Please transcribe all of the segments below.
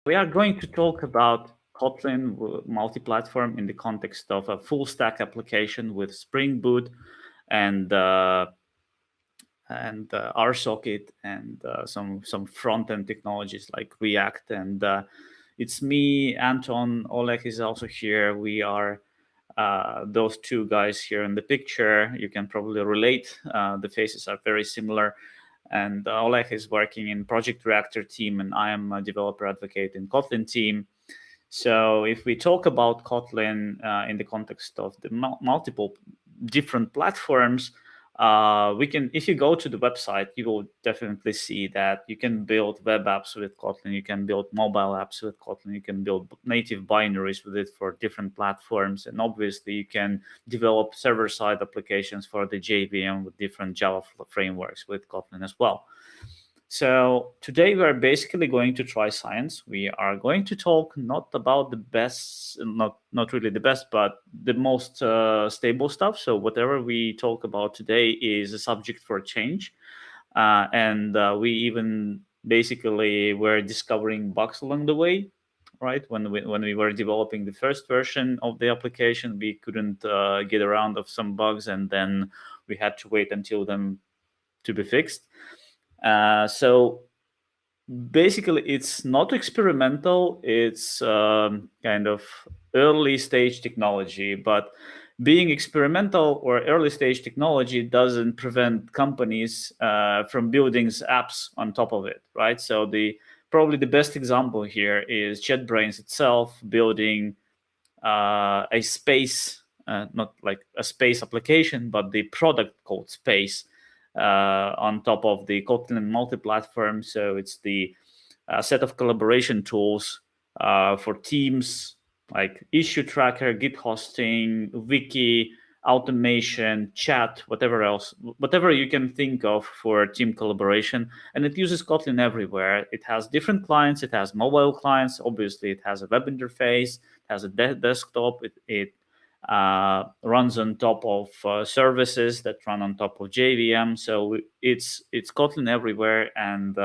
We are going to talk about Kotlin multi-platform in the context of a full stack application with Spring Boot and RSocket and some front end technologies like React. And it's me, Anton. Oleh is also here. We are those two guys here in the picture. You can probably relate. The faces are very similar. And Oleh is working in Project Reactor team, and I am a developer advocate in Kotlin team. So if we talk about Kotlin in the context of the multiple different platforms, we can, if you go to the website, you will definitely see that you can build web apps with Kotlin, you can build mobile apps with Kotlin, you can build native binaries with it for different platforms, and obviously you can develop server-side applications for the JVM with different Java frameworks with Kotlin as well. So today we're basically going to try science. We are going to talk not about the best, not really the best, but the most stable stuff. So whatever we talk about today is a subject for change. And we even basically were discovering bugs along the way, right? When we were developing the first version of the application, we couldn't get around of some bugs, and then we had to wait until them to be fixed. So basically, it's not experimental. It's kind of early stage technology, but being experimental or early stage technology doesn't prevent companies from building apps on top of it, right? So probably the best example here is JetBrains itself building a space, not like a space application, but the product called Space on top of the Kotlin multi-platform. So it's the set of collaboration tools for teams like issue tracker, Git hosting, wiki, automation, chat, whatever else, whatever you can think of for team collaboration. And it uses Kotlin everywhere. It has different clients. It has mobile clients. Obviously, it has a web interface. It has a desktop. It runs on top of services that run on top of JVM. So it's Kotlin everywhere, and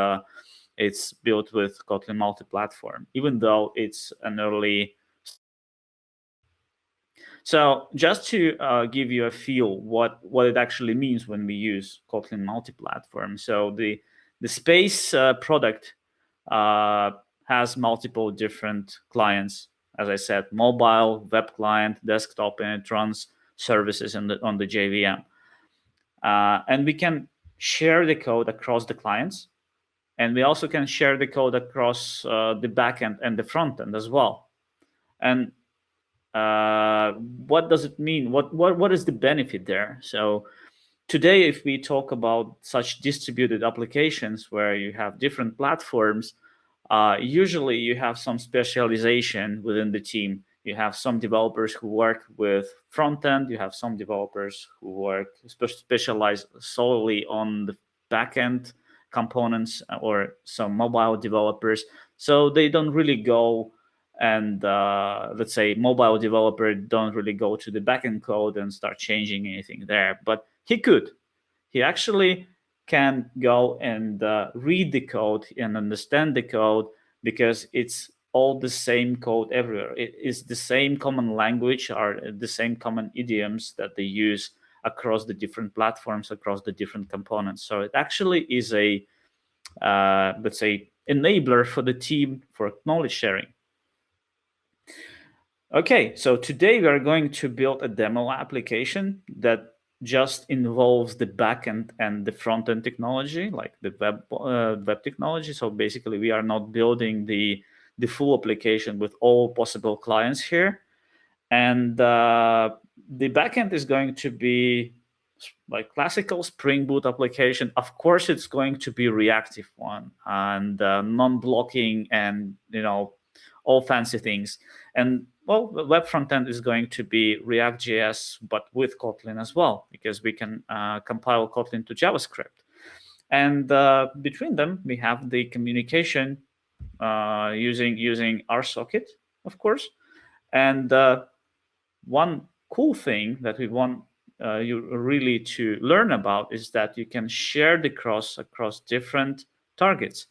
it's built with Kotlin multi-platform, even though it's an early. So just to give you a feel what it actually means when we use Kotlin multi-platform. So the space product has multiple different clients. As I said, mobile, web client, desktop, and it runs services on the JVM. And we can share the code across the clients. And we also can share the code across the backend and the front end as well. And what does it mean? What is the benefit there? So today, if we talk about such distributed applications where you have different platforms, usually you have some specialization within the team. You have some developers who work with front end. You have some developers who work specialize solely on the back end components, or some mobile developers. So they don't really go, and let's say mobile developer don't really go to the backend code and start changing anything there. But he could. He actually can go and read the code and understand the code, because it's all the same code everywhere. It is the same common language, or the same common idioms that they use across the different platforms, across the different components. So it actually is a, let's say, enabler for the team for knowledge sharing. Okay, so today we are going to build a demo application that just involves the backend and the front-end technology, like the web technology. So basically, we are not building the full application with all possible clients here. And the backend is going to be like classical Spring Boot application. Of course, it's going to be reactive one, and non-blocking, and all fancy things. And well, the web frontend is going to be React.js, but with Kotlin as well, because we can compile Kotlin to JavaScript. And between them, we have the communication using RSocket, of course. And one cool thing that we want you really to learn about is that you can share the cross across different targets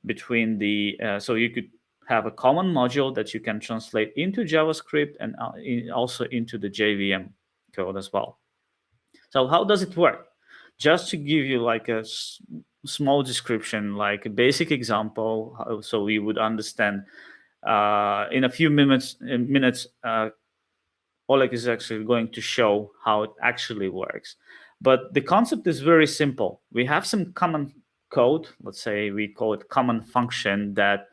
between the. So you could have a common module that you can translate into JavaScript and also into the JVM code as well. So how does it work? Just to give you like a small description, like a basic example, so we would understand. In a few minutes, Oleh is actually going to show how it actually works. But the concept is very simple. We have some common code. Let's say we call it common function that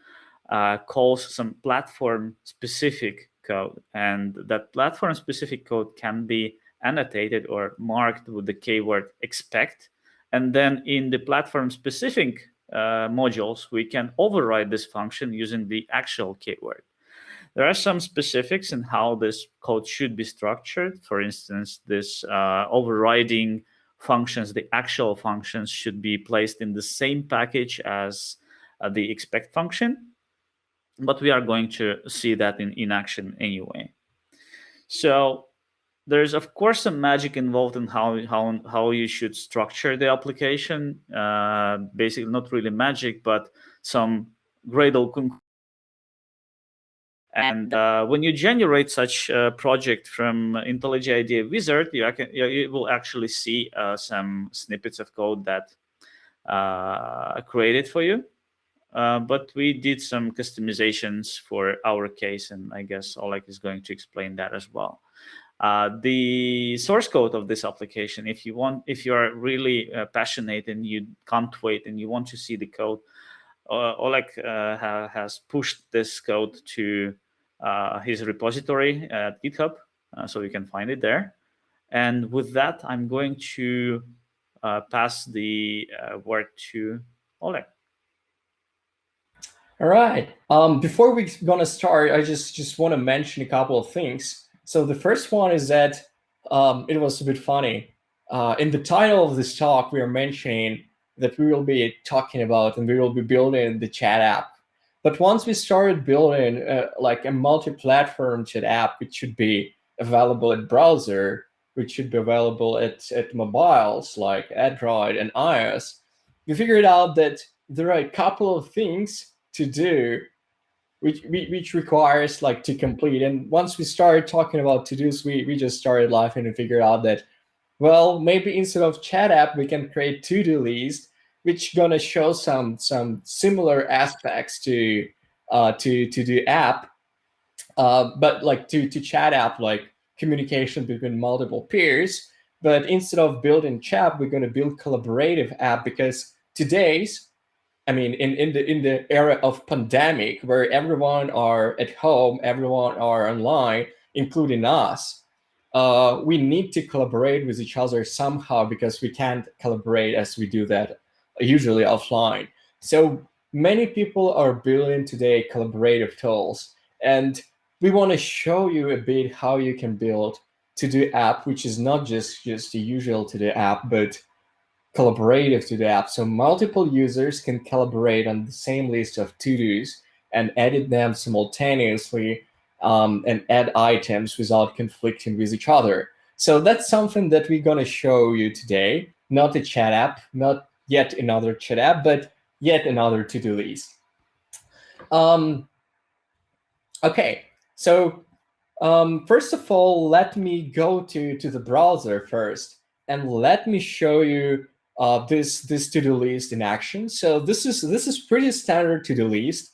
calls some platform-specific code. And that platform-specific code can be annotated or marked with the keyword expect. And then in the platform-specific modules, we can override this function using the actual keyword. There are some specifics in how this code should be structured. For instance, this overriding functions, the actual functions, should be placed in the same package as the expect function. But we are going to see that in action anyway. So there's, of course, some magic involved in how you should structure the application. Basically, not really magic, but some Gradle conclusion. And when you generate such a project from IntelliJ IDEA Wizard, you will actually see some snippets of code that created for you. But we did some customizations for our case, and I guess Oleh is going to explain that as well. The source code of this application, if you are really passionate and you can't wait and you want to see the code, Oleh has pushed this code to his repository at GitHub, so you can find it there. And with that, I'm going to pass the word to Oleh. All right. Before we're gonna start, I just want to mention a couple of things. So the first one is that it was a bit funny. In the title of this talk, we are mentioning that we will be talking about and we will be building the chat app. But once we started building like a multi-platform chat app, which should be available at browser, which should be available at mobiles like Android and iOS, we figured out that there are a couple of things to do which requires like to complete. And once we started talking about to-dos, we just started laughing and figured out that, well, maybe instead of chat app, we can create to-do list, which gonna show some similar aspects to do app, but like to chat app, like communication between multiple peers. But instead of building chat, we're gonna build collaborative app, because today's, I mean, in the era of pandemic, where everyone are at home, everyone are online, including us, we need to collaborate with each other somehow, because we can't collaborate as we do that usually offline. So many people are building today collaborative tools, and we want to show you a bit how you can build to-do app, which is not just the usual to-do app, but collaborative to the app. So multiple users can collaborate on the same list of to-dos and edit them simultaneously, and add items without conflicting with each other. So that's something that we're going to show you today. Not a chat app, not yet another chat app, but yet another to-do list. Okay, so first of all, let me go to the browser first, and let me show you this to-do list in action. So this is pretty standard to-do list.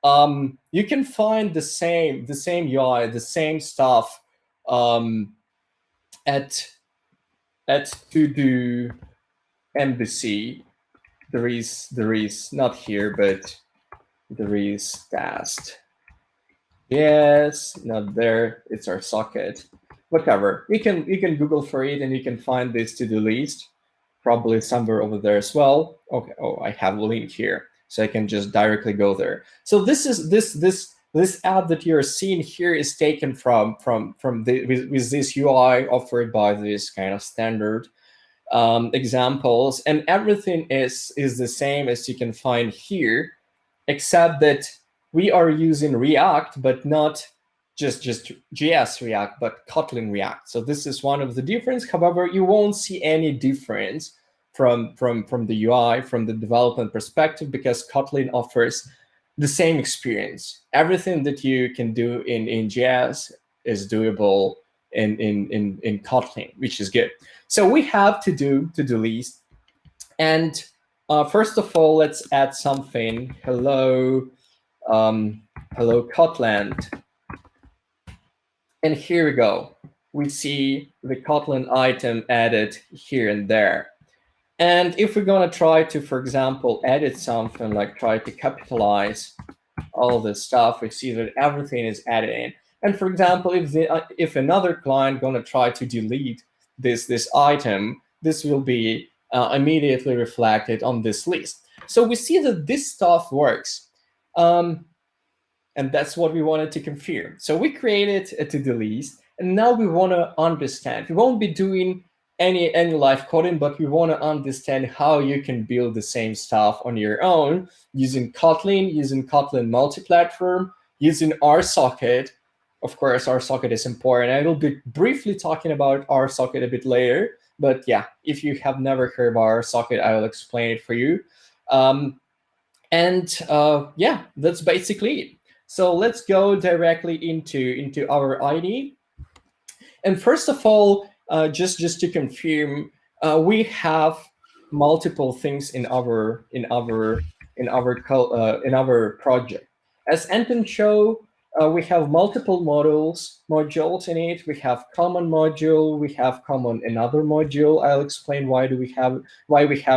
You can find the same UI, the same stuff at To-Do Embassy. There is not here, but there is Task. Yes, not there. It's RSocket. Whatever. You can Google for it, and you can find this to-do list probably somewhere over there as well. Okay. Oh, I have a link here, so I can just directly go there. So this is this app that you're seeing here is taken from with this UI offered by this kind of standard examples, and everything is the same as you can find here, except that we are using React, but not just JS React, but Kotlin React. So this is one of the difference. However, you won't see any difference from the UI, from the development perspective, because Kotlin offers the same experience. Everything that you can do in JS is doable in Kotlin, which is good. So we have to-do list. And first of all, let's add something. Hello, hello KotLand. And here we go. We see the Kotlin item added here and there. And if we're going to try to, for example, edit something, like try to capitalize all this stuff, we see that everything is added in. And for example, if another client going to try to delete this item, this will be immediately reflected on this list. So we see that this stuff works. And that's what we wanted to confirm. So we created a to-do list, and now we want to understand. We won't be doing any live coding, but we want to understand how you can build the same stuff on your own using Kotlin, using Kotlin Multiplatform, using RSocket. Of course, RSocket is important. I will be briefly talking about RSocket a bit later. But yeah, if you have never heard about RSocket, I will explain it for you. Yeah, that's basically it. So let's go directly into our ID. And first of all, just to confirm, we have multiple things in our project. As Anton showed, we have multiple modules in it. We have common module. We have common another module. I'll explain why we have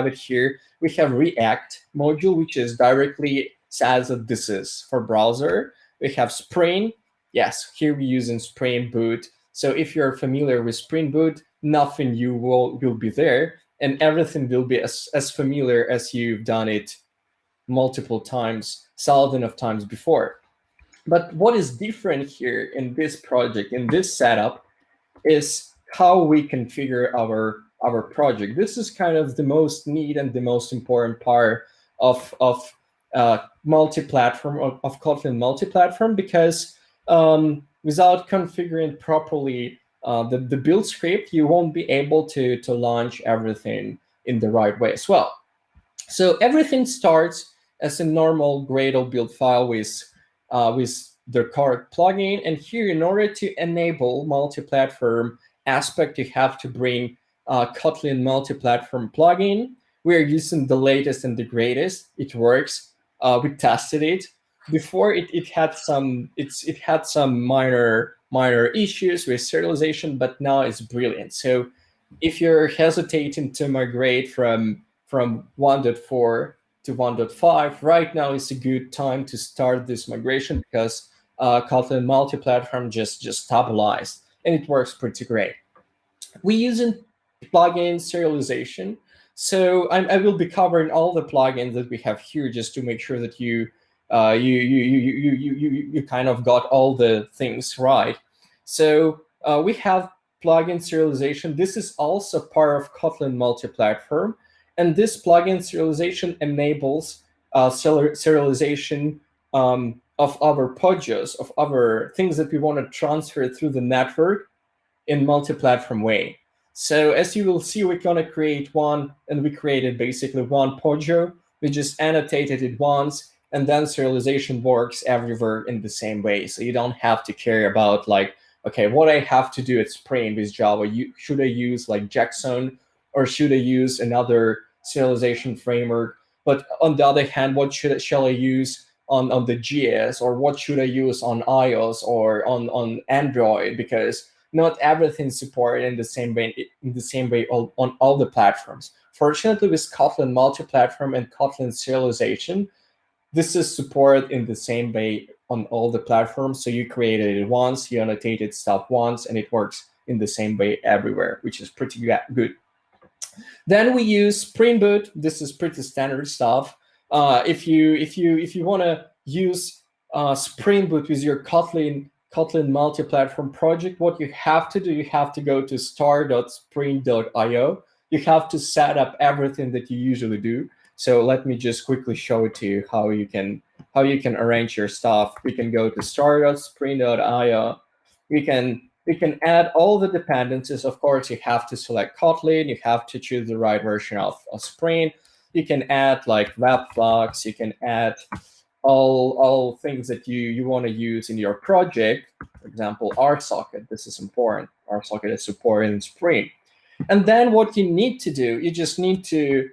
it here. We have React module, which is directly says that this is for browser. We have Spring. Yes, here we're using Spring Boot. So if you're familiar with Spring Boot, nothing new will be there, and everything will be as familiar as you've done it multiple times, thousands of times before. But what is different here in this project, in this setup, is how we configure our project. This is kind of the most neat and the most important part of multi-platform, of Kotlin multi-platform, because without configuring properly the build script, you won't be able to launch everything in the right way as well. So everything starts as a normal Gradle build file with the correct plugin. And here, in order to enable multi-platform aspect, you have to bring Kotlin multi-platform plugin. We are using the latest and the greatest. It works. We tested it. Before it had some minor issues with serialization, but now it's brilliant. So if you're hesitating to migrate from 1.4 to 1.5, right now is a good time to start this migration, because Kotlin multi-platform just stabilized, and it works pretty great. We using plugin serialization. So I will be covering all the plugins that we have here, just to make sure that you kind of got all the things right. So we have plugin serialization. This is also part of Kotlin multi-platform, and this plugin serialization enables serialization of our podges, of our things that we want to transfer through the network in multi-platform way. So as you will see, we're going to create one, and we created basically one podjo. We just annotated it once, and then serialization works everywhere in the same way. So you don't have to care about, like, okay, what I have to do at Spring with Java. Should I use like Jackson, or should I use another serialization framework? But on the other hand, what shall I use on the GS, or what should I use on iOS or on Android? Because not everything is supported in the same way on all the platforms. Fortunately, with Kotlin multi-platform and Kotlin serialization, this is supported in the same way on all the platforms. So you created it once, you annotated stuff once, and it works in the same way everywhere, which is pretty good. Then we use Spring Boot. This is pretty standard stuff. If you want to use Spring Boot with your Kotlin multi-platform project, what you have to do, you have to go to star.spring.io. You have to set up everything that you usually do. So let me just quickly show it to you how you can arrange your stuff. We can go to star.spring.io. We can add all the dependencies. Of course, you have to select Kotlin. You have to choose the right version of Spring. You can add like Webflux. You can add all things that you want to use in your project. For example, RSocket. This is important. RSocket is supported in Spring. And then what you need to do, you just need to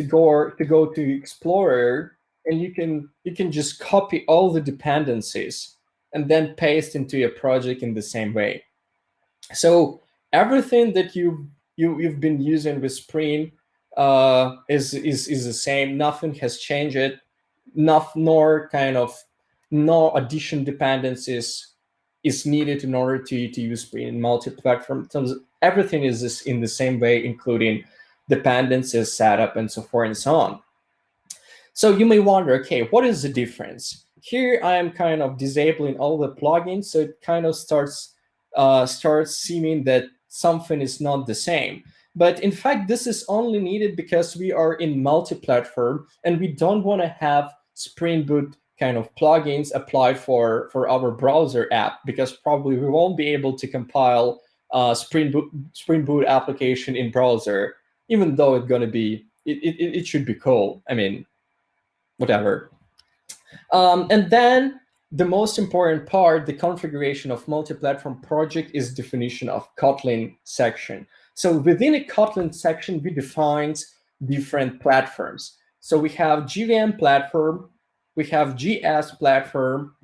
go to Explorer, and you can just copy all the dependencies and then paste into your project in the same way. So everything that you've been using with Spring is the same. Nothing has changed. No addition dependencies is needed in order to use Spring in multi-platform. So everything is in the same way, including dependencies, setup, and so forth and so on. So you may wonder, okay, what is the difference? Here I am kind of disabling all the plugins, so it kind of starts seeming that something is not the same. But in fact, this is only needed because we are in multi-platform and we don't want to have Spring Boot kind of plugins applied for our browser app, because probably we won't be able to compile Spring Boot application in browser, even though it's gonna be it should be cool. I mean, whatever. And then the most important part, the configuration of multi-platform project, is definition of Kotlin section. So within a Kotlin section, we defined different platforms. So we have JVM platform, we have GS platform,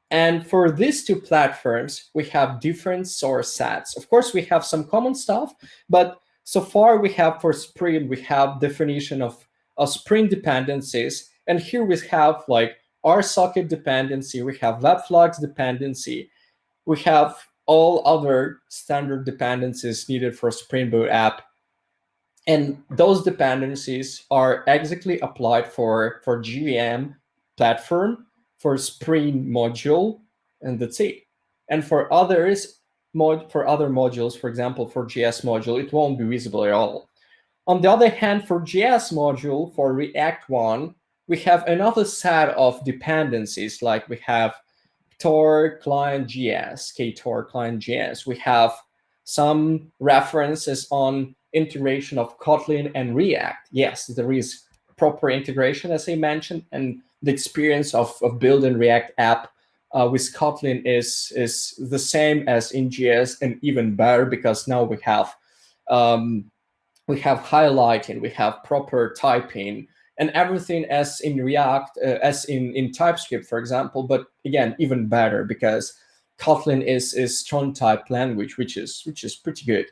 and for these two platforms, we have different source sets. Of course, we have some common stuff, but so far we have for Spring, we have definition of Spring dependencies, and here we have like RSocket dependency, we have Webflux dependency, we have all other standard dependencies needed for Spring Boot app. And those dependencies are exactly applied for JVM platform, for Spring module, and that's it. And for others, for other modules, for example, for JS module, it won't be visible at all. On the other hand, for JS module, for React one, we have another set of dependencies, like we have Tor client JS, KTOR client JS. We have some references on integration of Kotlin and React. Yes, there is proper integration, as I mentioned, and the experience of building React app with Kotlin is the same as in JS, and even better, because now we have highlighting, we have proper typing, and everything as in React, as in TypeScript, for example. But again, even better, because Kotlin is strong type language, which is pretty good,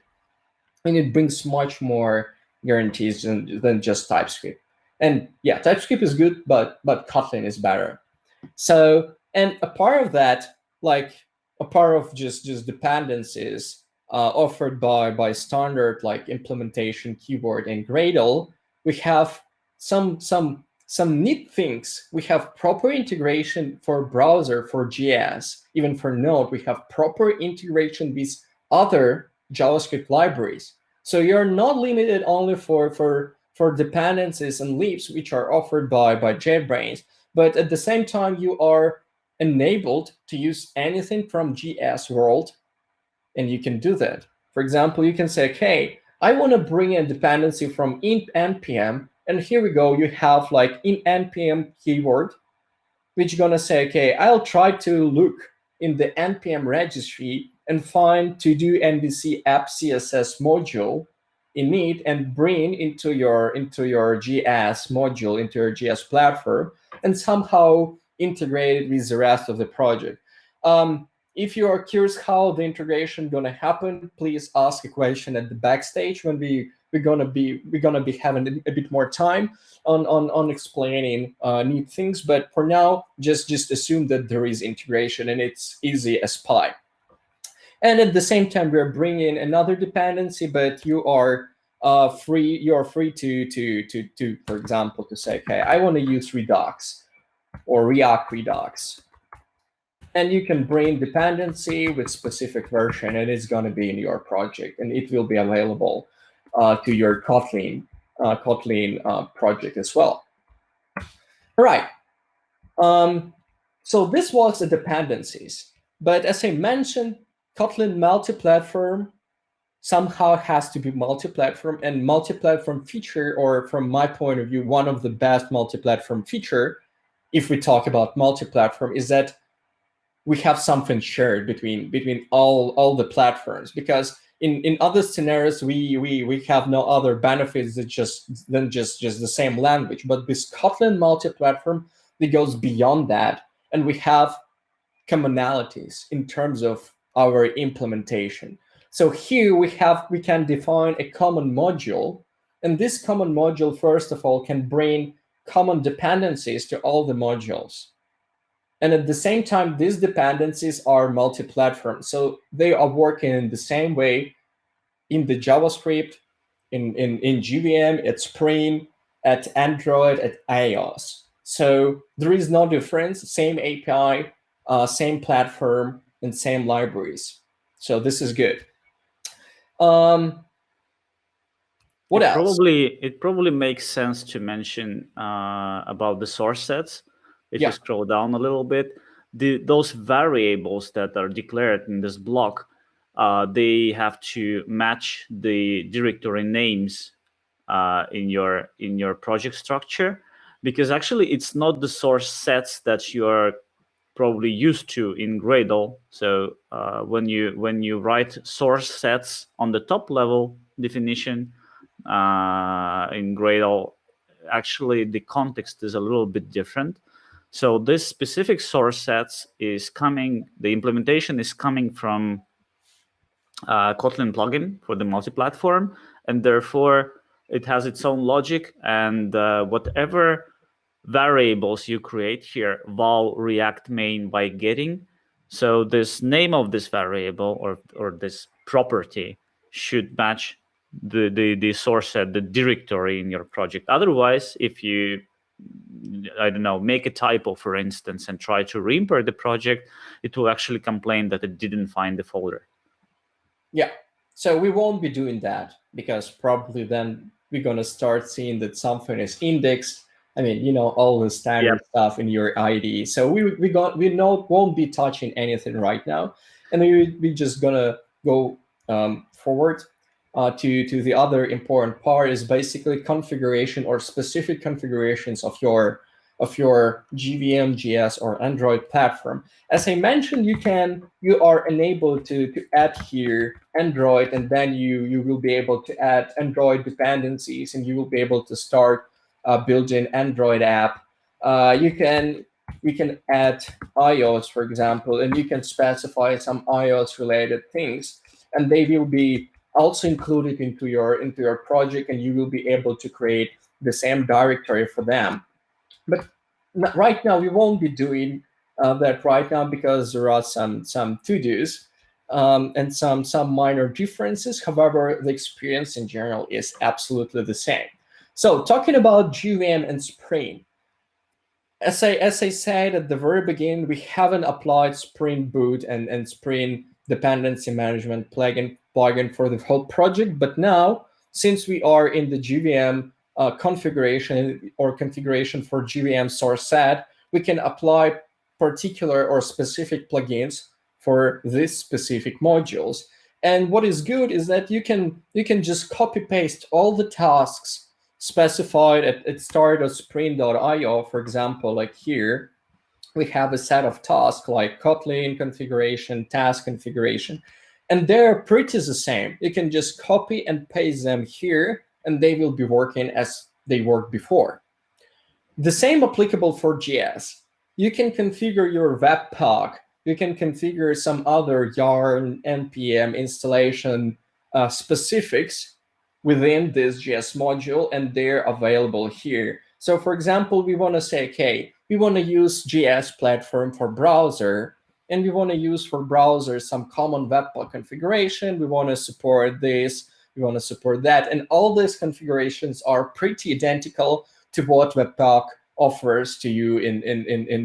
and it brings much more guarantees than just TypeScript. And yeah, TypeScript is good, but Kotlin is better. So, and a part of that, like a part of just dependencies offered by standard like implementation, keyboard, and Gradle, we have some neat things. We have proper integration for browser, for JS, even for Node. We have proper integration with other JavaScript libraries. So you're not limited only for dependencies and leaps, which are offered by JetBrains, but at the same time, you are enabled to use anything from JS world, and you can do that. For example, you can say, okay, I want to bring in dependency from in npm, and here we go. You have like in npm keyword, which you're gonna say, okay, I'll try to look in the npm registry and find to do ndc app css module in it, and bring into your JS module, into your JS platform, and somehow integrate it with the rest of the project. If you are curious how the integration gonna happen, please ask a question at the backstage when we're gonna be having a bit more time on explaining neat things. But for now, just assume that there is integration and it's easy as pie. And at the same time, we're bringing another dependency, but you are free. You are free to, for example, to say, okay, I want to use Redux or React Redux, and you can bring dependency with specific version, and it's going to be in your project, and it will be available to your Kotlin project as well. All right. So this was the dependencies, but as I mentioned, Kotlin multi-platform somehow has to be multi-platform, and multi-platform feature, or from my point of view, one of the best multi-platform feature, if we talk about multi-platform, is that we have something shared between all the platforms, because in other scenarios we have no other benefits than just the same language. But with Kotlin multi-platform, it goes beyond that, and we have commonalities in terms of our implementation. So here we can define a common module, and this common module, first of all, can bring common dependencies to all the modules. And at the same time, these dependencies are multi-platform. So they are working in the same way in the JavaScript, in JVM, at Spring, at Android, at iOS. So there is no difference, same API, same platform, and same libraries. So this is good. What else? It probably makes sense to mention about the source sets. If you scroll down a little bit, those variables that are declared in this block, they have to match the directory names in your project structure, because actually it's not the source sets that you are probably used to in Gradle. So when you write source sets on the top level definition in Gradle, actually the context is a little bit different. So this specific source sets is coming, the implementation is coming from Kotlin plugin for the multi-platform, and therefore it has its own logic, and whatever variables you create here, val react main by getting. So this name of this variable or this property should match the source set, the directory in your project. Otherwise, if you, I don't know, make a typo, for instance, and try to reimport the project, it will actually complain that it didn't find the folder. Yeah, so we won't be doing that, because probably then we're going to start seeing that something is indexed. I mean, all the standard stuff in your IDE. So we won't be touching anything right now, and we're just gonna go forward to the other important part, is basically configuration or specific configurations of your JVM, JS, or Android platform. As I mentioned, you are enabled to add here Android, and then you will be able to add Android dependencies, and you will be able to start building Android app. We can add iOS, for example, and you can specify some iOS related things, and they will be also included into your project, and you will be able to create the same directory for them. But right now we won't be doing that right now, because there are some to-dos and some minor differences. However, the experience in general is absolutely the same. So talking about JVM and Spring, as I said at the very beginning, we haven't applied Spring Boot and Spring Dependency Management plugin for the whole project. But now, since we are in the JVM configuration for JVM source set, we can apply particular or specific plugins for these specific modules. And what is good is that you can just copy paste all the tasks specified at start of spring.io. For example, like here, we have a set of tasks like Kotlin configuration, task configuration, and they're pretty the same. You can just copy and paste them here, and they will be working as they worked before. The same applicable for JS. You can configure your Webpack. You can configure some other yarn, npm installation specifics within this JS module, and they're available here. So for example, we want to say, okay, we want to use JS platform for browser, and we want to use for browser some common Webpack configuration. We want to support this, we want to support that. And all these configurations are pretty identical to what Webpack offers to you in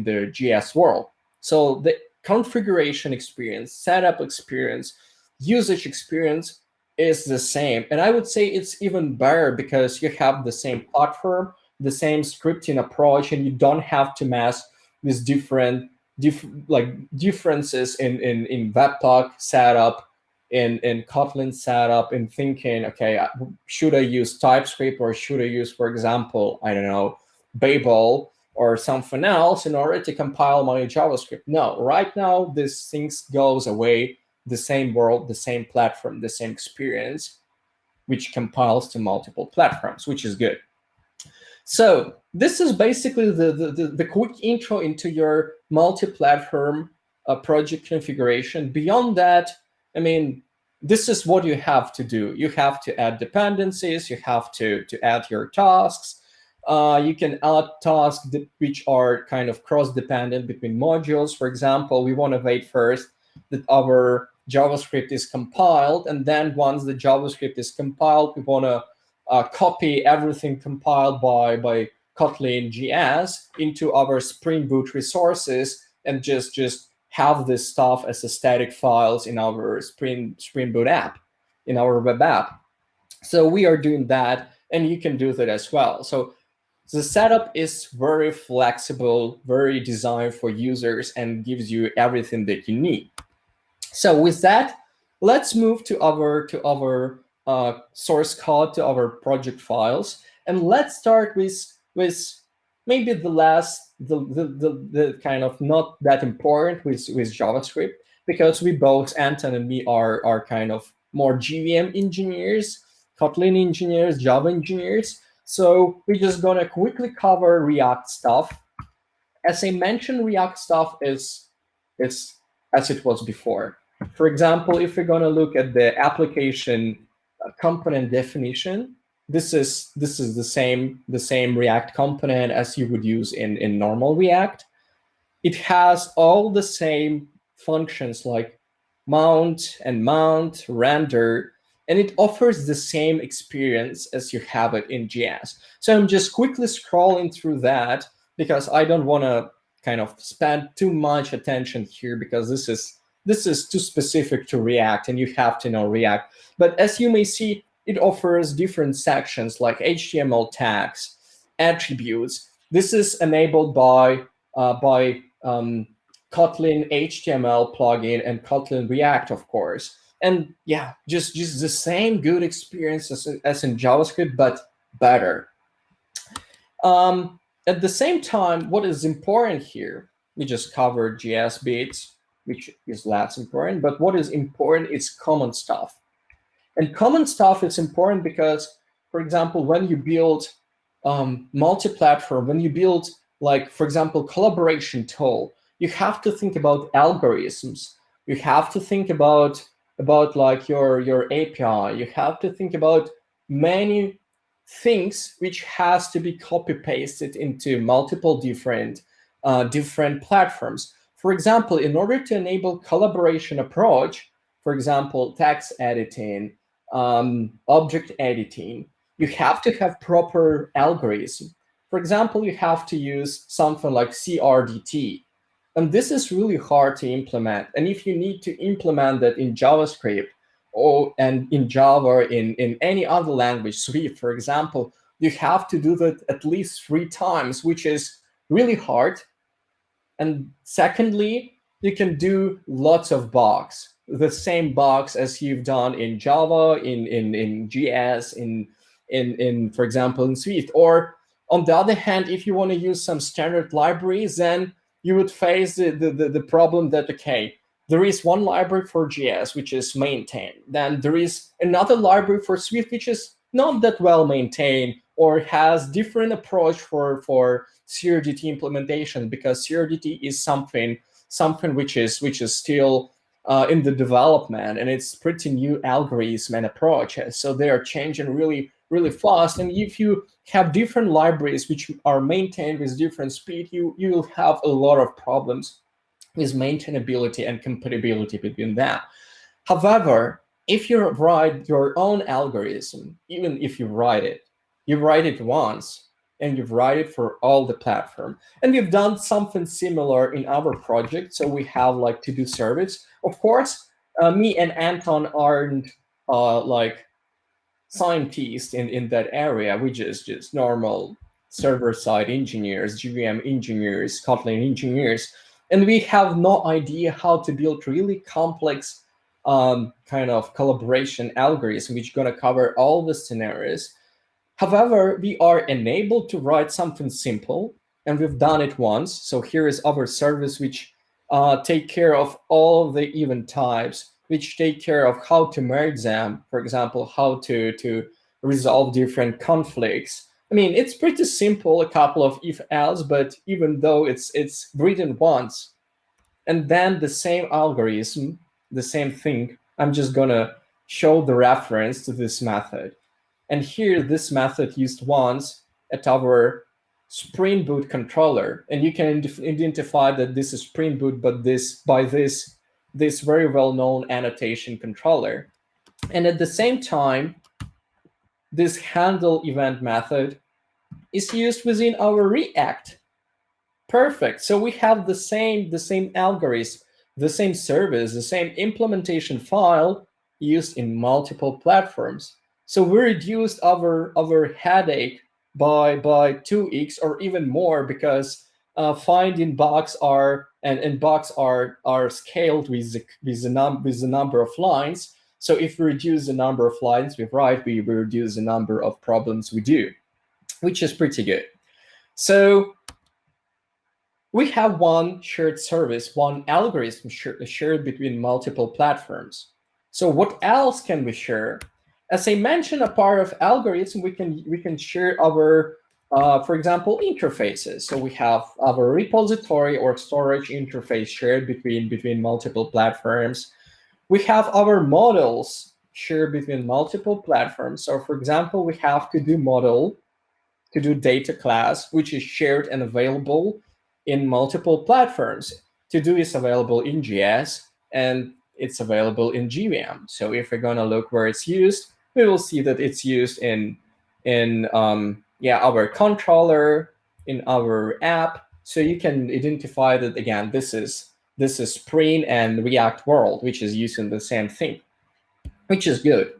the JS world. So the configuration experience, setup experience, usage experience is the same. And I would say it's even better, because you have the same platform, the same scripting approach, and you don't have to mess with differences in Webpack setup, in Kotlin setup, in thinking, okay, should I use TypeScript, or should I use, for example, I don't know, Babel or something else in order to compile my JavaScript. No, right now this things goes away, the same world, the same platform, the same experience, which compiles to multiple platforms, which is good. So this is basically the quick intro into your multi-platform project configuration. Beyond that, I mean, this is what you have to do. You have to add dependencies. You have to add your tasks. You can add tasks which are kind of cross-dependent between modules. For example, we want to wait first that our JavaScript is compiled, and then once the JavaScript is compiled, we want to copy everything compiled by Kotlin JS into our Spring Boot resources and just have this stuff as a static files in our Spring Boot app, in our web app. So we are doing that, and you can do that as well. So the setup is very flexible, very designed for users, and gives you everything that you need. So with that, let's move to our source code, to our project files, and let's start with maybe the kind of not that important with JavaScript, because we both, Anton and me, are kind of more JVM engineers, Kotlin engineers, Java engineers. So we're just gonna quickly cover React stuff. As I mentioned, React stuff is as it was before. For example, if we're gonna look at the application component definition, this is the same React component as you would use in normal React. It has all the same functions like mount, render, and it offers the same experience as you have it in JS. So I'm just quickly scrolling through that because I don't want to kind of spend too much attention here, because this is too specific to React and you have to know React. But as you may see, it offers different sections like HTML tags, attributes. This is enabled by Kotlin HTML plugin and Kotlin React, of course. And yeah, just the same good experience as in JavaScript, but better. At the same time, what is important here, we just covered JS bits, which is less important, but what is important is common stuff. And common stuff is important because, for example, when you build multi-platform, when you build, like, for example, collaboration tool, you have to think about algorithms. You have to think about like your API. You have to think about many things which has to be copy-pasted into multiple different platforms. For example, in order to enable collaboration approach, for example, text editing, object editing, you have to have proper algorithm. For example, you have to use something like CRDT. And this is really hard to implement. And if you need to implement that in JavaScript and in Java, in any other language, Swift, for example, you have to do that at least 3 times, which is really hard. And secondly, you can do lots of bugs, the same bugs as you've done in Java, in JS, in for example, in Swift. Or on the other hand, if you want to use some standard libraries, then you would face the problem that, okay, there is one library for JS, which is maintained. Then there is another library for Swift, which is not that well maintained, or has different approach for CRDT implementation, because CRDT is something which is still in the development, and it's pretty new algorithm and approaches. So they are changing really, really fast. And if you have different libraries which are maintained with different speed, you will have a lot of problems with maintainability and compatibility between that. However, if you write your own algorithm, even if you write it once, and you write it for all the platform. And we've done something similar in our project. So we have like to-do service. Of course, me and Anton aren't like scientists in that area. We just normal server-side engineers, JVM engineers, Kotlin engineers. And we have no idea how to build really complex kind of collaboration algorithm, which is going to cover all the scenarios. However, we are enabled to write something simple, and we've done it once. So here is our service which take care of all the event types, which take care of how to merge them, for example, how to resolve different conflicts. I mean, it's pretty simple, a couple of if-else, but even though it's written once, and then the same algorithm, the same thing, I'm just gonna show the reference to this method. And here, this method used once at our Spring Boot controller, and you can identify that this is Spring Boot, but by this very well-known annotation controller. And at the same time, this handle event method is used within our React. Perfect. So we have the same algorithm, the same service, the same implementation file used in multiple platforms. So we reduced our headache by 2x or even more, because finding bugs are scaled with the number of lines. So if we reduce the number of lines we write, we reduce the number of problems we do, which is pretty good. So we have one shared service, one algorithm shared between multiple platforms. So what else can we share? As I mentioned, a part of algorithm, we can share our, for example, interfaces. So we have our repository or storage interface shared between multiple platforms. We have our models shared between multiple platforms. So for example, we have to-do model, to-do data class, which is shared and available in multiple platforms. To-do is available in JS, and it's available in JVM. So if we're gonna look where it's used, we will see that it's used in our controller, in our app. So you can identify that, again, this is Spring and React World, which is using the same thing, which is good.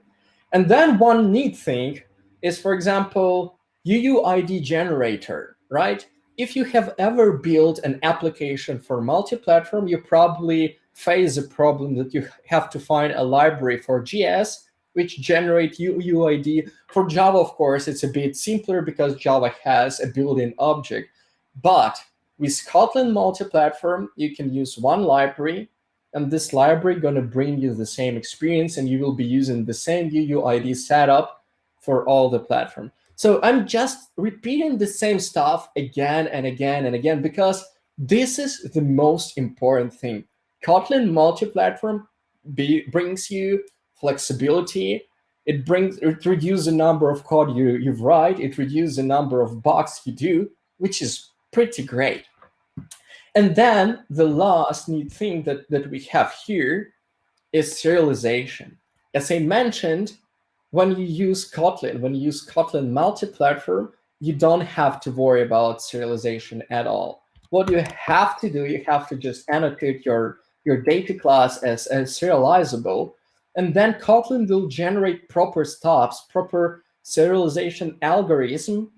And then one neat thing is, for example, Uuid Generator, right? If you have ever built an application for multi-platform, you probably face a problem that you have to find a library for JS which generate UUID. For Java, of course, it's a bit simpler because Java has a built-in object. But with Kotlin multi-platform, you can use one library, and this library gonna bring you the same experience, and you will be using the same UUID setup for all the platform. So I'm just repeating the same stuff again and again and again, because this is the most important thing. Kotlin multi-platform brings you flexibility. It reduces the number of code you write. It reduces the number of bugs you do, which is pretty great. And then the last neat thing that we have here is serialization. As I mentioned, when you use Kotlin multi-platform, you don't have to worry about serialization at all. What you have to do, you have to just annotate your data class as serializable, and then Kotlin will generate proper stops, proper serialization algorithm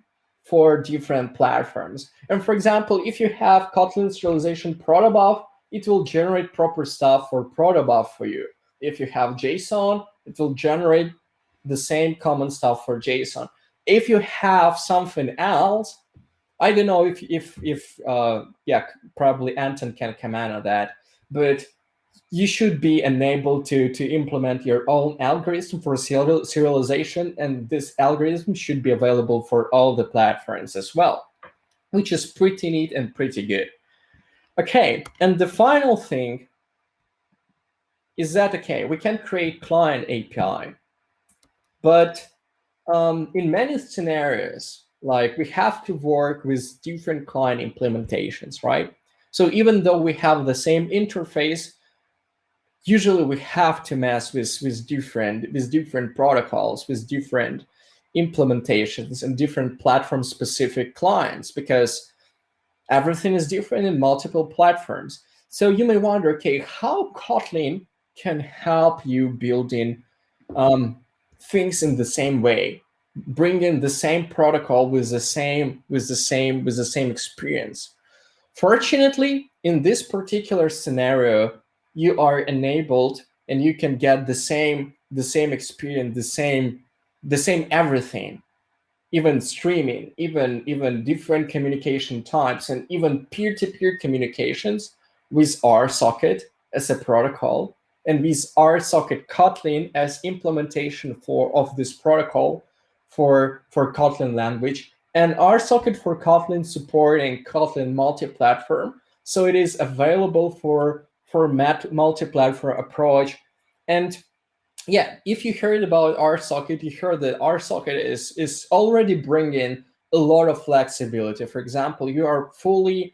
for different platforms. And for example, if you have Kotlin serialization protobuf, it will generate proper stuff for protobuf for you. If you have JSON, it will generate the same common stuff for JSON. If you have something else, I don't know if probably Anton can comment on that, but you should be enabled to implement your own algorithm for serialization, and this algorithm should be available for all the platforms as well, which is pretty neat and pretty good. Okay, and the final thing is that, okay, we can create client API, but in many scenarios, like we have to work with different client implementations, right? So even though we have the same interface, usually we have to mess with different protocols, with different implementations and different platform-specific clients, because everything is different in multiple platforms. So you may wonder, okay, how Kotlin can help you building things in the same way, bring in the same protocol with the same experience. Fortunately, in this particular scenario, you are enabled and you can get the same experience, the same everything even streaming, even different communication types, and even peer-to-peer communications with RSocket as a protocol, and with RSocket Kotlin as implementation of this protocol for Kotlin language, and RSocket for Kotlin supporting Kotlin multi-platform. So it is available for multi-platform approach. And yeah, if you heard about RSocket, you heard that RSocket is already bringing a lot of flexibility. For example, you are fully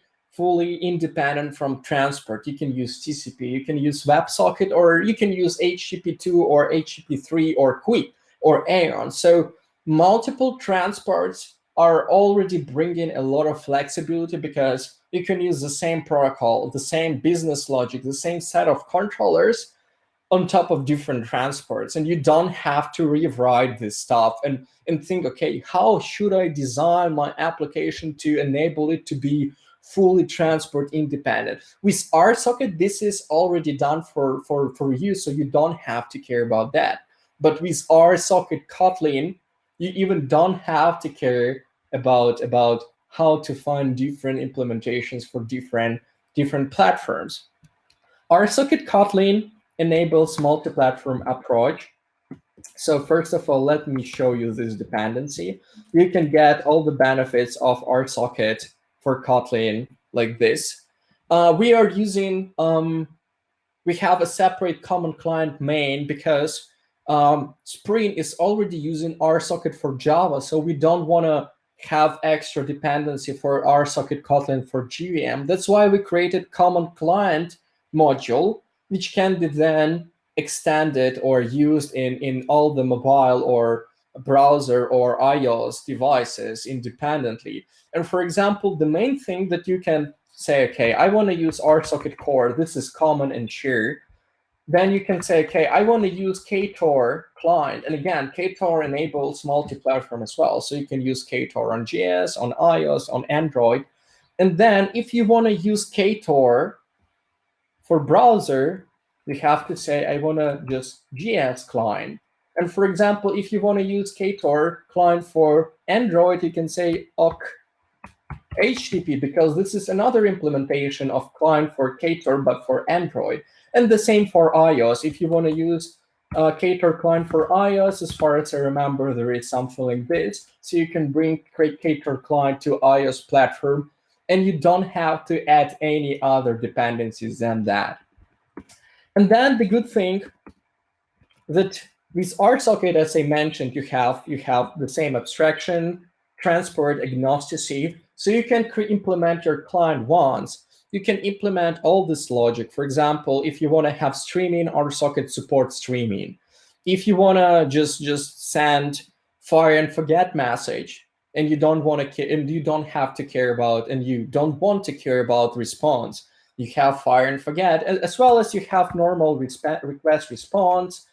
independent from transport. You can use TCP, you can use WebSocket, or you can use HTTP2 or HTTP3 or QUIC or AON. So multiple transports are already bringing a lot of flexibility because you can use the same protocol, the same business logic, the same set of controllers on top of different transports, and you don't have to rewrite this stuff and think, okay, how should I design my application to enable it to be fully transport independent? With RSocket, this is already done for you, so you don't have to care about that. But with RSocket Kotlin, you even don't have to care about how to find different implementations for different platforms. RSocket Kotlin enables multi-platform approach. So first of all, let me show you this dependency. You can get all the benefits of RSocket for Kotlin like this. We are using, we have a separate common client main because Spring is already using RSocket for Java, so we don't want to have extra dependency for RSocket Kotlin for JVM. That's why we created common client module, which can be then extended or used in all the mobile or browser or iOS devices independently. And for example, the main thing that you can say, okay, I want to use RSocket Core, this is common and shared. Then you can say, okay, I want to use KTOR client. And again, KTOR enables multi-platform as well. So you can use KTOR on JS, on iOS, on Android. And then if you want to use KTOR for browser, you have to say, I want to just JS client. And for example, if you want to use KTOR client for Android, you can say OK HTTP, because this is another implementation of client for KTOR, but for Android. And the same for iOS. If you want to use KTOR client for iOS, as far as I remember, there is something like this. So you can create KTOR client to iOS platform, and you don't have to add any other dependencies than that. And then the good thing that with RSocket, as I mentioned, you have the same abstraction, transport, agnosticity. So you can implement your client once. You can implement all this logic. For example, if you want to have streaming, RSocket supports streaming. If you want to just send fire and forget message, and you don't want to, and you don't have to care about, and you don't want to care about response, you have fire and forget, as well as you have normal request response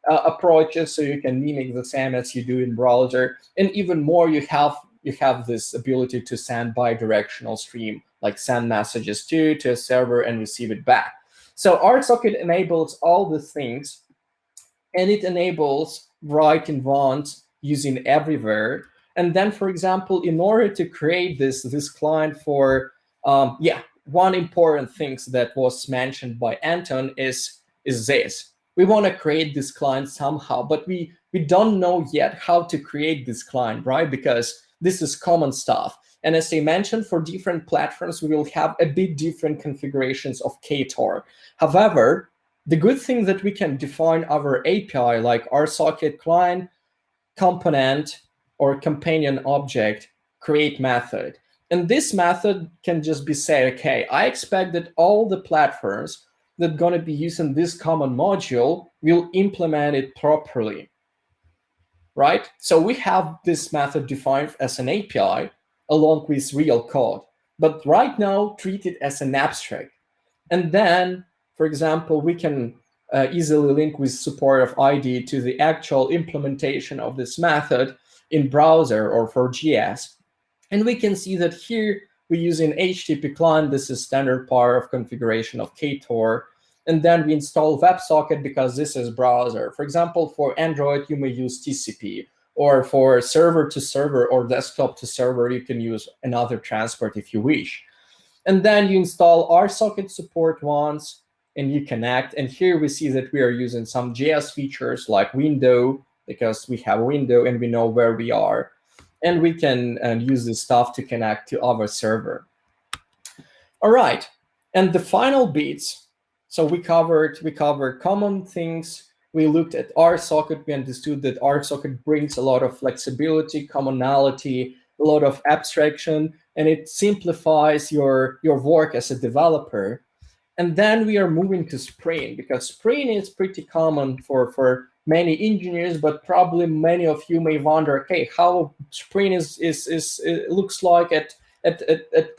approaches, so you can mimic the same as you do in browser. And even more, you have this ability to send bidirectional stream, like send messages to a server and receive it back. So RSocket enables all the things, and it enables write envants using everywhere. And then, for example, in order to create this client for, one important thing that was mentioned by Anton is this. We want to create this client somehow, but we don't know yet how to create this client, right? Because this is common stuff. And as I mentioned, for different platforms, we will have a bit different configurations of KTOR. However, the good thing that we can define our API, like RSocket client, component, or companion object, create method. And this method can just be said, okay, I expect that all the platforms that are going to be using this common module will implement it properly, right? So we have this method defined as an API along with real code, but right now treat it as an abstract. And then, for example, we can easily link with support of ID to the actual implementation of this method in browser or for JS. And we can see that here we're using HTTP client. This is standard part of configuration of KTOR. And then we install WebSocket because this is browser. For example, for Android, you may use TCP. or for server to server or desktop to server, you can use another transport if you wish. And then you install RSocket support once, and you connect. And here we see that we are using some JS features like window, because we have a window and we know where we are. And we can use this stuff to connect to our server. All right, and the final bits. So we covered common things. We looked at RSocket. We understood that RSocket brings a lot of flexibility, commonality, a lot of abstraction, and it simplifies your work as a developer. And then we are moving to Spring, because Spring is pretty common for many engineers, but probably many of you may wonder, okay, how Spring looks like at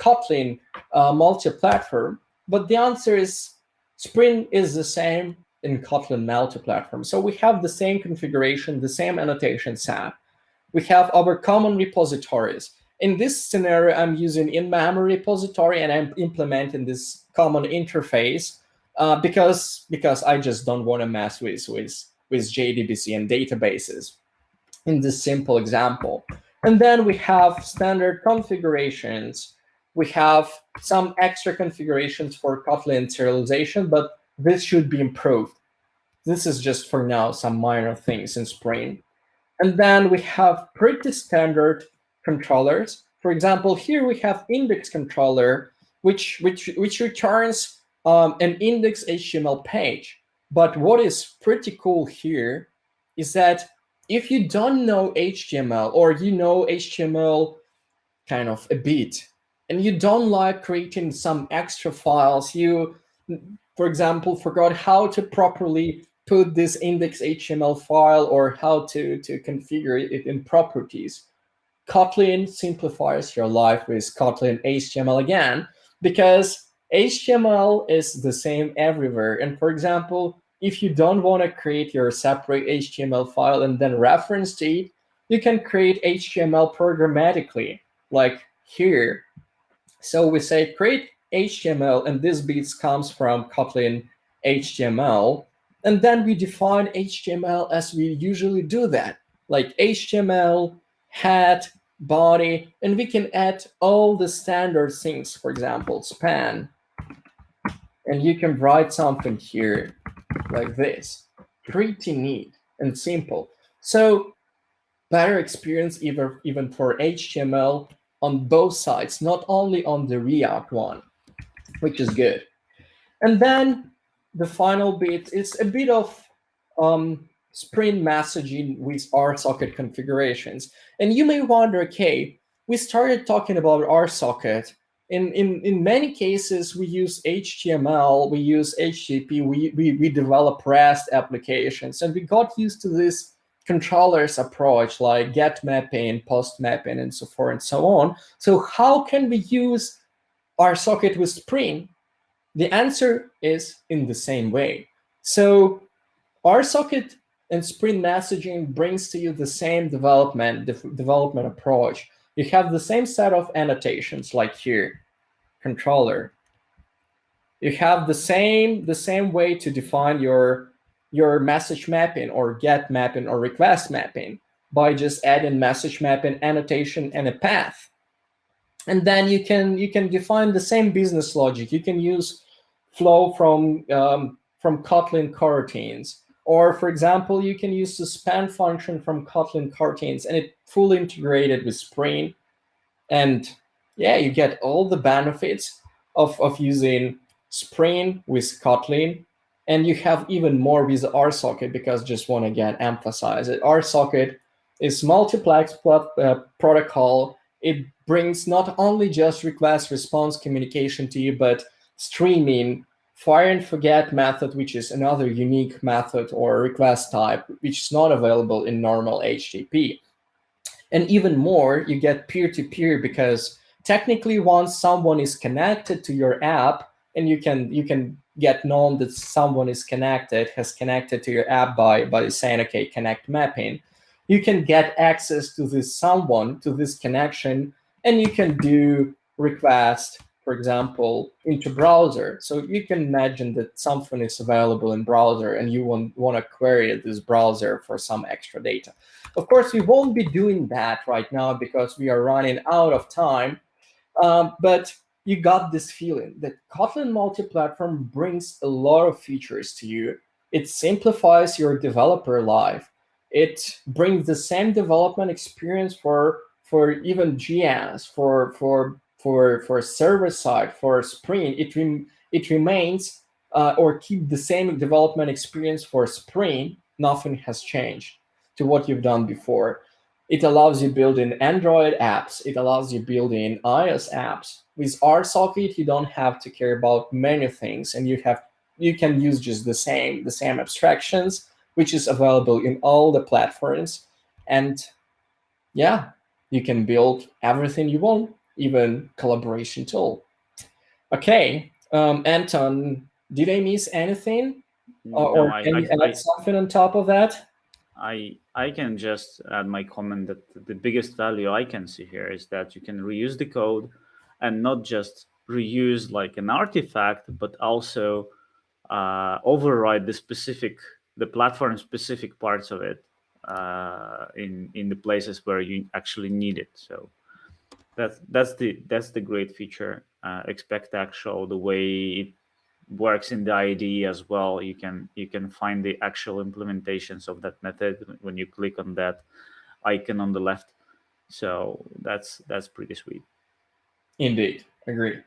Kotlin multi-platform. But the answer is Spring is the same in Kotlin multi-platform. So we have the same configuration, the same annotation set. We have our common repositories. In this scenario, I'm using in-memory repository, and I'm implementing this common interface because I just don't want to mess with JDBC and databases in this simple example. And then we have standard configurations. We have some extra configurations for Kotlin serialization, but this should be improved. This is just for now some minor things in Spring. And then we have pretty standard controllers. For example, here we have index controller, which returns an index HTML page. But what is pretty cool here is that if you don't know HTML, or you know HTML kind of a bit, and you don't like creating some extra files, you, for example, forgot how to properly put this index HTML file or how to configure it in properties, Kotlin simplifies your life with Kotlin HTML again, because HTML is the same everywhere. And for example, if you don't want to create your separate HTML file and then reference to it, you can create HTML programmatically, like here. So we say create HTML, and this bit comes from Kotlin HTML. And then we define HTML as we usually do that, like HTML, head, body, and we can add all the standard things, for example, span. And you can write something here like this. Pretty neat and simple. So better experience even for HTML on both sides, not only on the React one, which is good. And then the final bit is a bit of Spring messaging with RSocket configurations. And you may wonder, okay, we started talking about RSocket. In many cases, we use HTML, we use HTTP, we develop REST applications, and we got used to this controllers approach, like get mapping, post mapping, and so forth and so on. So how can we use RSocket with Spring? The answer is in the same way. So RSocket and Spring messaging brings to you the same development approach. You have the same set of annotations, like here, controller. You have the same way to define your message mapping or get mapping or request mapping by just adding message mapping annotation and a path. And then you can define the same business logic. You can use flow from Kotlin coroutines. Or, for example, you can use the span function from Kotlin coroutines, and it fully integrated with Spring. And yeah, you get all the benefits of using Spring with Kotlin. And you have even more with RSocket, because just want to again emphasize it. RSocket is multiplex protocol. It brings not only just request response communication to you, but streaming, fire and forget method, which is another unique method or request type, which is not available in normal HTTP. And even more, you get peer-to-peer, because technically once someone is connected to your app, and you can get known that someone has connected to your app by saying, okay, connect mapping, you can get access to this someone, to this connection, and you can do request, for example, into browser. So you can imagine that something is available in browser and you want to query this browser for some extra data. Of course, we won't be doing that right now because we are running out of time. But you got this feeling that Kotlin multi-platform brings a lot of features to you. It simplifies your developer life. It brings the same development experience for even GS, for server side, for Spring. It remains or keep the same development experience for Spring. Nothing has changed to what you've done before. It allows you building Android apps. It allows you building iOS apps. With RSocket, you don't have to care about many things, and you can use just the same abstractions, which is available in all the platforms. And yeah, you can build everything you want, even collaboration tool. Okay, Anton, did I miss anything, or No, can you add something on top of that? I can just add my comment that the biggest value I can see here is that you can reuse the code, and not just reuse like an artifact, but also override the platform specific parts of it in the places where you actually need it. So that's the great feature. Expect actual, the way it works in the IDE as well. You can find the actual implementations of that method when you click on that icon on the left. So that's pretty sweet. Indeed, agree.